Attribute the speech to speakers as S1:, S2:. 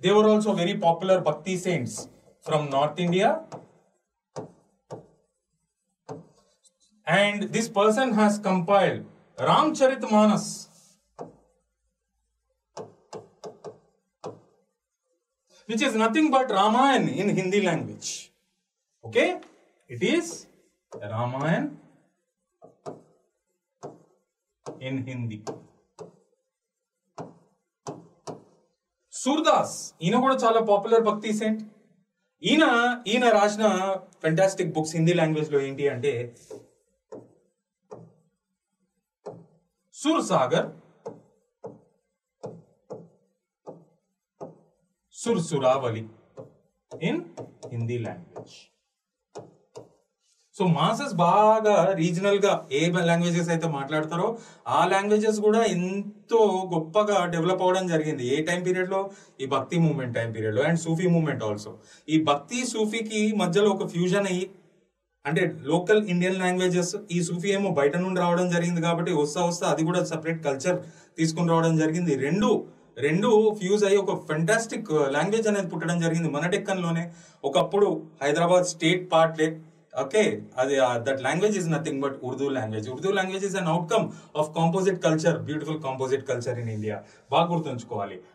S1: They were also very popular Bhakti saints from North India. And this person has compiled Ramcharitmanas, which is nothing but Ramayana in Hindi language. Okay? It is Ramayana in Hindi. Surdas, ఈయన కూడా చాలా popular భక్తి cent. ఈయన రాసిన fantastic books Hindi language లో ఏంటి అంటే Sursagar, Sursaravali in Hindi language. So masses బాగా రీజనల్ గా ఏ లాంగ్వేజెస్ అయితే మాట్లాడతారో ఆ లాంగ్వేజెస్ కూడా ఎంతో గొప్పగా డెవలప్ అవ్వడం జరిగింది. ఏ టైం పీరియడ్ లో? ఈ భక్తి మూవ్మెంట్ టైం పీరియడ్ లో, అండ్ సూఫీ మూవ్మెంట్ ఆల్సో. ఈ భక్తి సూఫీకి మధ్యలో ఒక ఫ్యూజన్ అయ్యి, అంటే లోకల్ ఇండియన్ లాంగ్వేజెస్, ఈ సూఫీ ఏమో బయట నుండి రావడం జరిగింది కాబట్టి వస్తా అది కూడా సపరేట్ కల్చర్ తీసుకుని రావడం జరిగింది. రెండు ఫ్యూజ్ అయ్యి ఒక ఫెంటాస్టిక్ లాంగ్వేజ్ అనేది పుట్టడం జరిగింది మన డెక్కన్లోనే. ఒకప్పుడు Hyderabad state part. Okay, that language is nothing but Urdu language. Urdu language is an outcome of composite culture, beautiful composite culture in India. బాగా గుర్తుంచుకోవాలి.